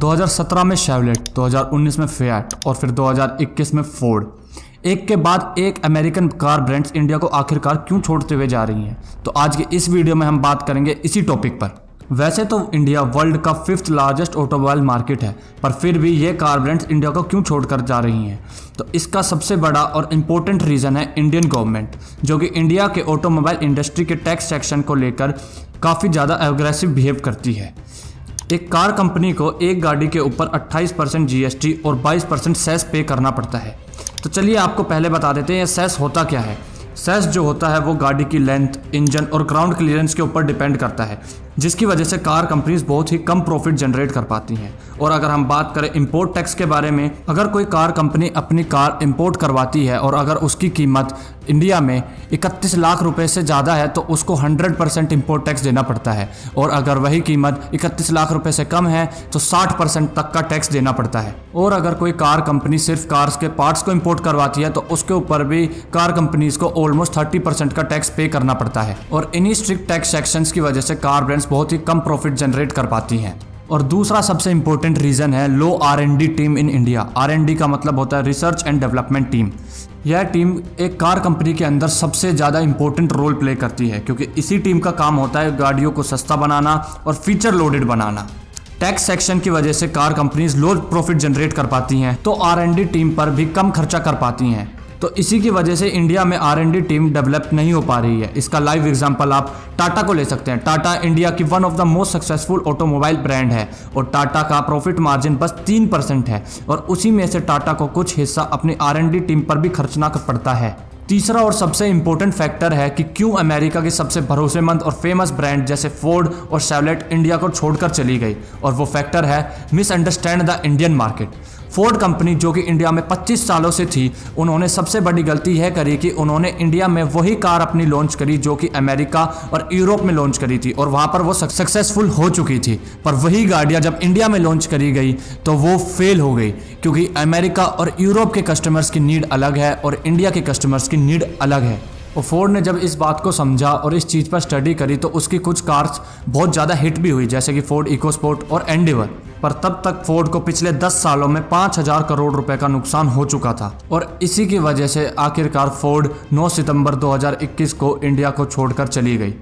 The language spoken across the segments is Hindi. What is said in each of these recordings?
2017 में शेवलेट, 2019 में फिएट और फिर 2021 में फोर्ड। एक के बाद एक अमेरिकन कार ब्रांड्स इंडिया को आखिरकार क्यों छोड़ते हुए जा रही हैं, तो आज की इस वीडियो में हम बात करेंगे इसी टॉपिक पर। वैसे तो इंडिया वर्ल्ड का 5th लार्जेस्ट ऑटोमोबाइल मार्केट है, पर फिर भी ये कार ब्रांड्स इंडिया को क्यों छोड़कर जा रही हैं, तो इसका सबसे बड़ा और इम्पोर्टेंट रीज़न है इंडियन गवर्नमेंट, जो कि इंडिया के ऑटोमोबाइल इंडस्ट्री के टैक्स सेक्शन को लेकर काफ़ी ज़्यादा एग्रेसिव बिहेव करती है। एक कार कंपनी को एक गाड़ी के ऊपर 28% GST और 22% सेस पे करना पड़ता है। तो चलिए आपको पहले बता देते हैं ये सेस होता क्या है। सेस जो होता है वो गाड़ी की लेंथ, इंजन और ग्राउंड क्लियरेंस के ऊपर डिपेंड करता है, जिसकी वजह से कार कंपनीज बहुत ही कम प्रॉफिट जनरेट कर पाती हैं। और अगर हम बात करें इंपोर्ट टैक्स के बारे में, अगर कोई कार कंपनी अपनी कार इंपोर्ट करवाती है और अगर उसकी कीमत इंडिया में 31 लाख रुपए से ज़्यादा है तो उसको 100% इंपोर्ट टैक्स देना पड़ता है, और अगर वही कीमत 31 लाख रुपए से कम है तो 60% तक का टैक्स देना पड़ता है। और अगर कोई कार कंपनी सिर्फ कार्स के पार्ट्स को इंपोर्ट करवाती है तो उसके ऊपर भी कार कंपनीज को ऑलमोस्ट 30% का टैक्स पे करना पड़ता है। और इन्हीं स्ट्रिक्ट टैक्स सेक्शंस की वजह से कार ब्रांड्स बहुत ही कम प्रॉफिट जनरेट कर पाती हैं। और दूसरा सबसे इंपॉर्टेंट रीज़न है लो R&D team in India. R&D का मतलब होता है रिसर्च एंड डेवलपमेंट टीम। यह टीम एक कार कंपनी के अंदर सबसे ज़्यादा इंपॉर्टेंट रोल प्ले करती है, क्योंकि इसी टीम का काम होता है गाड़ियों को सस्ता बनाना और फीचर लोडेड बनाना। टैक्स सेक्शन की वजह से कार कंपनीज लो प्रॉफिट जनरेट कर पाती हैं, तो R&D टीम पर भी कम खर्चा कर पाती हैं। तो इसी की वजह से इंडिया में R&D टीम डेवलप नहीं हो पा रही है। इसका लाइव एग्जांपल आप टाटा को ले सकते हैं। टाटा इंडिया की one of the most successful automobile brand है और टाटा का प्रॉफिट मार्जिन बस 3% है, और उसी में से टाटा को कुछ हिस्सा अपनी R&D टीम पर भी खर्चना पड़ता है। तीसरा और सबसे इंपॉर्टेंट फैक्टर है कि क्यों अमेरिका के सबसे भरोसेमंद और फेमस ब्रांड जैसे फोर्ड और शेवलेट इंडिया को छोड़कर चली गई, और वो फैक्टर है misunderstand the Indian market. Ford company जो कि इंडिया में 25 सालों से थी, उन्होंने सबसे बड़ी गलती यह करी कि उन्होंने इंडिया में वही कार अपनी लॉन्च करी जो कि अमेरिका और यूरोप में लॉन्च करी थी, और वहाँ पर वो सक्सेसफुल हो चुकी थी। पर वही गाड़ियाँ जब इंडिया में लॉन्च करी गई तो वो फेल हो गई, क्योंकि अमेरिका और यूरोप के कस्टमर्स की नीड अलग है और इंडिया के कस्टमर्स की नीड अलग है। और फोर्ड ने जब इस बात को समझा और इस चीज़ पर स्टडी करी तो उसकी कुछ कार्स बहुत ज़्यादा हिट भी हुई, जैसे कि फोर्ड इकोस्पोर्ट और एंडेवर। पर तब तक फोर्ड को पिछले 10 सालों में 5000 करोड़ रुपए का नुकसान हो चुका था, और इसी की वजह से आखिरकार फोर्ड 9 सितंबर 2021 को इंडिया को छोड़कर चली गई।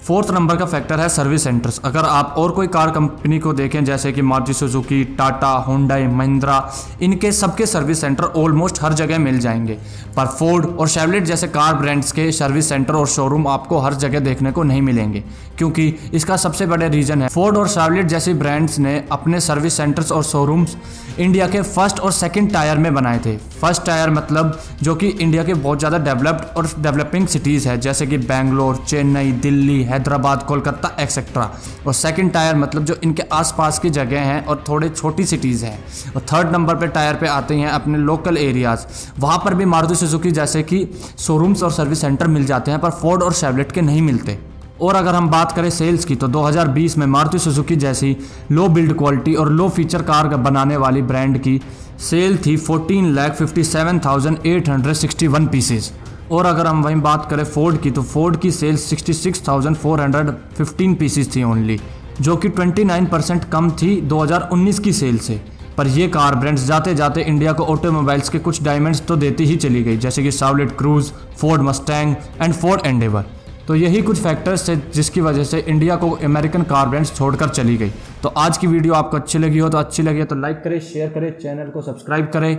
फोर्थ नंबर का फैक्टर है सर्विस सेंटर्स। अगर आप और कोई कार कंपनी को देखें जैसे कि मारुति सुजुकी, टाटा, हुंडई, महिंद्रा, इनके सबके सर्विस सेंटर ऑलमोस्ट हर जगह मिल जाएंगे, पर फोर्ड और शेवलेट जैसे कार ब्रांड्स के सर्विस सेंटर और शोरूम आपको हर जगह देखने को नहीं मिलेंगे, क्योंकि इसका सबसे बड़ा रीज़न है फोर्ड और शेवलेट जैसी ब्रांड्स ने अपने सर्विस सेंटर्स और शोरूम्स इंडिया के फर्स्ट और सेकेंड टायर में बनाए थे। फर्स्ट टायर मतलब जो कि इंडिया के बहुत ज़्यादा डेवलप्ड और डेवलपिंग सिटीज़ है, जैसे कि बेंगलोर, चेन्नई, दिल्ली, हैदराबाद, कोलकाता एक्सेट्रा। और सेकंड टायर मतलब जो इनके आसपास की जगह हैं और थोड़े छोटी सिटीज़ हैं। और थर्ड नंबर पे टायर पे आते हैं अपने लोकल एरियाज़। वहाँ पर भी मारुति सुजुकी जैसे कि शोरूम्स और सर्विस सेंटर मिल जाते हैं, पर फोर्ड और शेवलेट के नहीं मिलते। और अगर हम बात करें सेल्स की, तो 2020 में मारुति सुजुकी जैसी लो बिल्ड क्वालिटी और लो फीचर कार बनाने वाली ब्रांड की सेल थी 14,57,861 पीसेज। और अगर हम वहीं बात करें फोर्ड की, तो फोर्ड की सेल्स 66,415 पीसेस थी ओनली, जो कि 29% कम थी 2019 की सेल से। पर ये कार ब्रांड्स जाते जाते इंडिया को ऑटोमोबाइल्स के कुछ डायमंड्स तो देती ही चली गई, जैसे कि Chevrolet cruise, Ford Mustang and Ford Endeavour. तो यही कुछ फैक्टर्स थे जिसकी वजह से इंडिया को अमेरिकन कार ब्रांड्स छोड़कर चली गई। तो आज की वीडियो आपको अच्छी लगी हो तो लाइक करें, शेयर करें, चैनल को सब्सक्राइब करें।